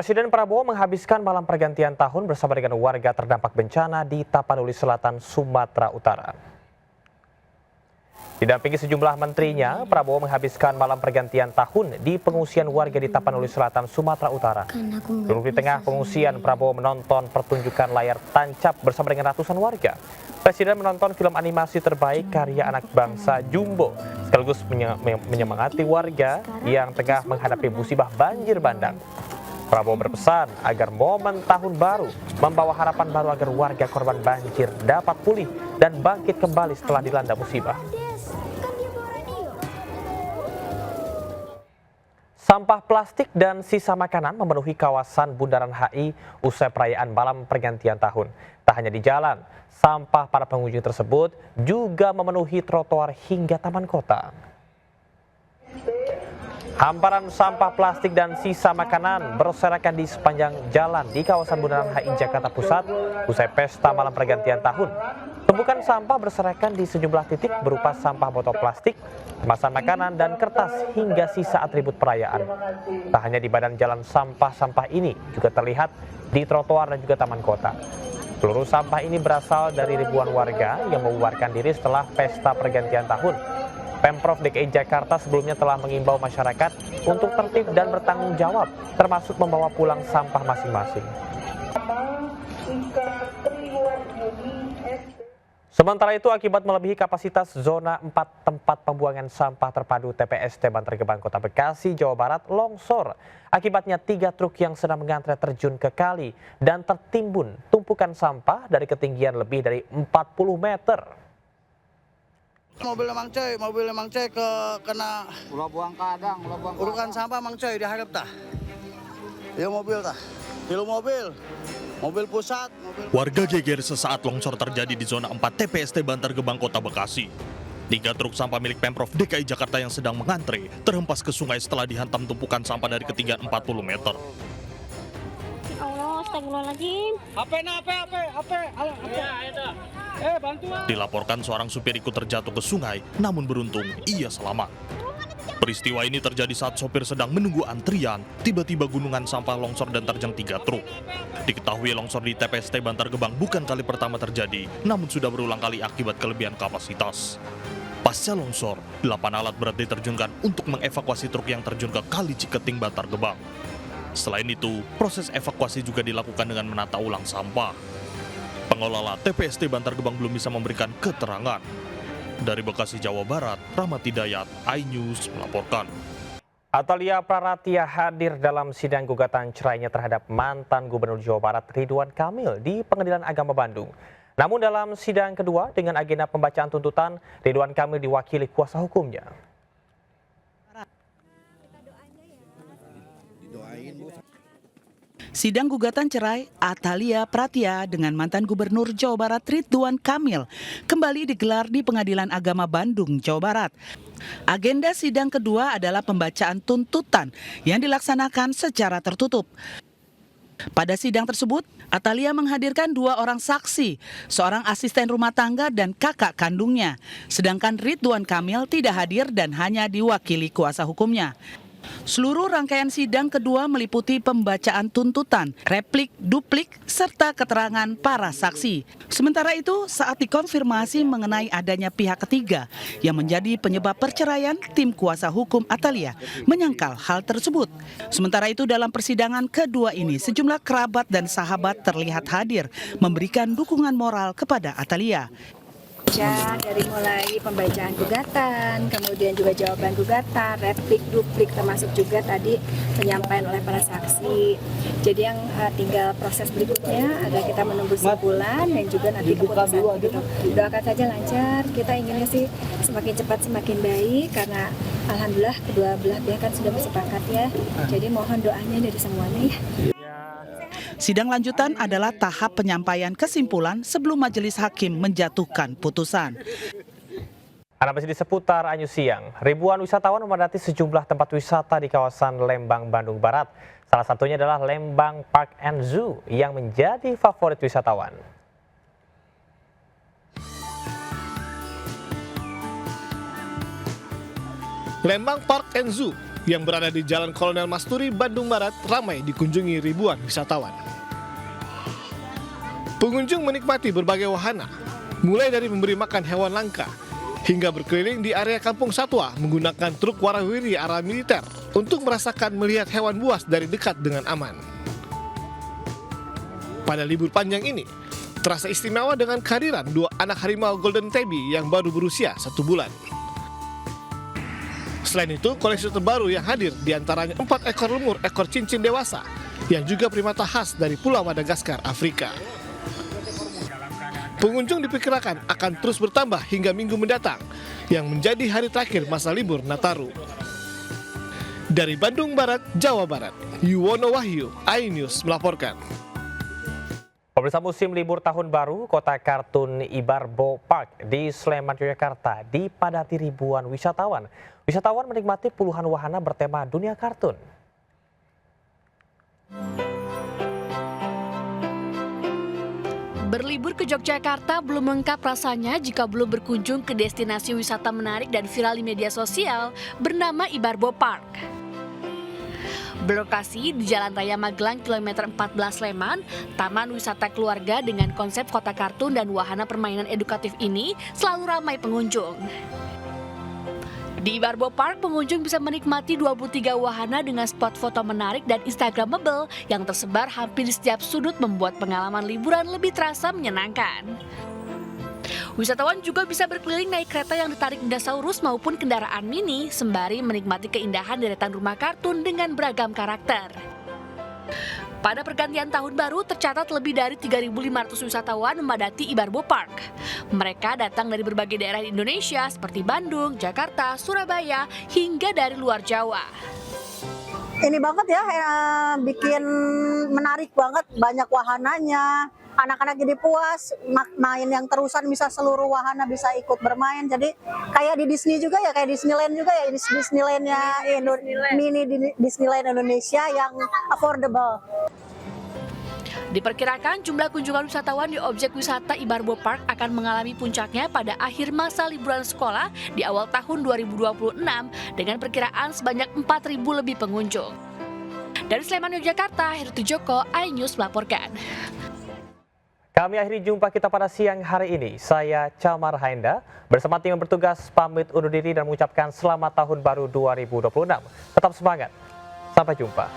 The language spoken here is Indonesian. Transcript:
Presiden Prabowo menghabiskan malam pergantian tahun bersama dengan warga terdampak bencana di Tapanuli Selatan, Sumatera Utara. Didampingi sejumlah menterinya, Prabowo menghabiskan malam pergantian tahun di pengungsian warga di Tapanuli Selatan, Sumatera Utara. Duduk di tengah pengungsian, Prabowo menonton pertunjukan layar tancap bersama dengan ratusan warga. Presiden menonton film animasi terbaik karya anak bangsa Jumbo, sekaligus menyemangati warga yang tengah menghadapi musibah banjir bandang. Prabowo berpesan agar momen tahun baru membawa harapan baru agar warga korban banjir dapat pulih dan bangkit kembali setelah dilanda musibah. Sampah plastik dan sisa makanan memenuhi kawasan Bundaran HI usai perayaan malam pergantian tahun. Tak hanya di jalan, sampah para pengunjung tersebut juga memenuhi trotoar hingga taman kota. Hamparan sampah plastik dan sisa makanan berserakan di sepanjang jalan di kawasan Bundaran HI Jakarta Pusat usai pesta malam pergantian tahun. Tumpukan sampah berserakan di sejumlah titik berupa sampah botol plastik, kemasan makanan, dan kertas hingga sisa atribut perayaan. Tak hanya di badan jalan, sampah-sampah ini juga terlihat di trotoar dan juga taman kota. Seluruh sampah ini berasal dari ribuan warga yang membubarkan diri setelah pesta pergantian tahun. Pemprov DKI Jakarta sebelumnya telah mengimbau masyarakat untuk tertib dan bertanggung jawab, termasuk membawa pulang sampah masing-masing. Sementara itu, akibat melebihi kapasitas zona 4 tempat pembuangan sampah terpadu TPST Bantar Gebang Kota Bekasi, Jawa Barat longsor. Akibatnya 3 truk yang sedang mengantre terjun ke kali dan tertimbun tumpukan sampah dari ketinggian lebih dari 40 meter. Mobil Mang Coy kena ulah buang kadang, urukan sampah Mang Coy diharap tah. Ya mobil tah. Kilo mobil pusat. Warga geger sesaat longsor terjadi di zona 4 TPST Bantar Gebang Kota Bekasi. 3 truk sampah milik Pemprov DKI Jakarta yang sedang mengantre terhempas ke sungai setelah dihantam tumpukan sampah dari ketinggian 40 meter. Allah, astagfirullahaladzim. Dilaporkan seorang supir ikut terjatuh ke sungai, namun beruntung ia selamat. Peristiwa ini terjadi saat sopir sedang menunggu antrian, tiba-tiba gunungan sampah longsor dan terjang 3 truk. Diketahui longsor di TPST Bantar Gebang bukan kali pertama terjadi, namun sudah berulang kali akibat kelebihan kapasitas. Pasca longsor, 8 alat berat diterjunkan untuk mengevakuasi truk yang terjun ke Kali Ciketing Bantar Gebang. Selain itu, proses evakuasi juga dilakukan dengan menata ulang sampah. Pengelola TPST Bantar Gebang belum bisa memberikan keterangan. Dari Bekasi, Jawa Barat, Rahmat Hidayat, iNews melaporkan. Atalia Praratia hadir dalam sidang gugatan cerainya terhadap mantan Gubernur Jawa Barat Ridwan Kamil di Pengadilan Agama Bandung. Namun dalam sidang kedua dengan agenda pembacaan tuntutan, Ridwan Kamil diwakili kuasa hukumnya. Sidang gugatan cerai Atalia Praratia dengan mantan Gubernur Jawa Barat Ridwan Kamil kembali digelar di Pengadilan Agama Bandung, Jawa Barat. Agenda sidang kedua adalah pembacaan tuntutan yang dilaksanakan secara tertutup. Pada sidang tersebut, Atalia menghadirkan 2 orang saksi, seorang asisten rumah tangga dan kakak kandungnya. Sedangkan Ridwan Kamil tidak hadir dan hanya diwakili kuasa hukumnya. Seluruh rangkaian sidang kedua meliputi pembacaan tuntutan, replik, duplik, serta keterangan para saksi. Sementara itu, saat dikonfirmasi mengenai adanya pihak ketiga yang menjadi penyebab perceraian, tim kuasa hukum Atalia menyangkal hal tersebut. Sementara itu, dalam persidangan kedua ini, sejumlah kerabat dan sahabat terlihat hadir memberikan dukungan moral kepada Atalia. Dari mulai pembacaan gugatan, kemudian juga jawaban gugatan, replik, duplik, termasuk juga tadi penyampaian oleh para saksi. Jadi yang tinggal proses berikutnya adalah kita menunggu simpulan dan juga nanti keputusan. Gitu. Doakan saja lancar, kita inginnya sih semakin cepat semakin baik karena alhamdulillah kedua belah pihak kan sudah bersepakat ya. Jadi mohon doanya dari semuanya ya. Sidang lanjutan adalah tahap penyampaian kesimpulan sebelum majelis hakim menjatuhkan putusan. Anda masih di seputar iNews Siang. Ribuan wisatawan memadati sejumlah tempat wisata di kawasan Lembang, Bandung Barat. Salah satunya adalah Lembang Park and Zoo yang menjadi favorit wisatawan. Lembang Park and Zoo yang berada di Jalan Kolonel Masturi, Bandung Barat ramai dikunjungi ribuan wisatawan. Pengunjung menikmati berbagai wahana, mulai dari memberi makan hewan langka, hingga berkeliling di area kampung satwa menggunakan truk warawiri ala militer untuk merasakan melihat hewan buas dari dekat dengan aman. Pada libur panjang ini, terasa istimewa dengan kehadiran 2 anak harimau Golden Tabby yang baru berusia 1 bulan. Selain itu, koleksi terbaru yang hadir diantaranya 4 ekor lemur ekor cincin dewasa yang juga primata khas dari Pulau Madagaskar, Afrika. Pengunjung diperkirakan akan terus bertambah hingga minggu mendatang, yang menjadi hari terakhir masa libur Nataru. Dari Bandung Barat, Jawa Barat, Yuwono Wahyu, iNews melaporkan. Pemirsa, musim libur tahun baru, kota kartun Ibarbo Park di Sleman, Yogyakarta dipadati ribuan wisatawan. Wisatawan menikmati puluhan wahana bertema dunia kartun. Berlibur ke Yogyakarta belum lengkap rasanya jika belum berkunjung ke destinasi wisata menarik dan viral di media sosial bernama Ibarbo Park. Berlokasi di Jalan Raya Magelang kilometer 14 Sleman, taman wisata keluarga dengan konsep kota kartun dan wahana permainan edukatif ini selalu ramai pengunjung. Di Ibarbo Park, pengunjung bisa menikmati 23 wahana dengan spot foto menarik dan instagramable yang tersebar hampir di setiap sudut, membuat pengalaman liburan lebih terasa menyenangkan. Wisatawan juga bisa berkeliling naik kereta yang ditarik dinosaurus maupun kendaraan mini, sembari menikmati keindahan deretan rumah kartun dengan beragam karakter. Pada pergantian tahun baru, tercatat lebih dari 3.500 wisatawan memadati Ibarbo Park. Mereka datang dari berbagai daerah di Indonesia seperti Bandung, Jakarta, Surabaya, hingga dari luar Jawa. Ini banget ya, bikin menarik banget, banyak wahananya. Anak-anak jadi puas, main yang terusan bisa seluruh wahana bisa ikut bermain. Jadi kayak di Disney juga ya, kayak Disneyland juga ya, Disneylandnya mini Disneyland Indonesia yang affordable. Diperkirakan jumlah kunjungan wisatawan di objek wisata Ibarbo Park akan mengalami puncaknya pada akhir masa liburan sekolah di awal tahun 2026 dengan perkiraan sebanyak 4.000 lebih pengunjung. Dari Sleman, Yogyakarta, Heruti Joko, iNews melaporkan. Kami akhiri jumpa kita pada siang hari ini. Saya Camar Haenda bersama tim yang bertugas pamit undur diri dan mengucapkan selamat tahun baru 2026. Tetap semangat. Sampai jumpa.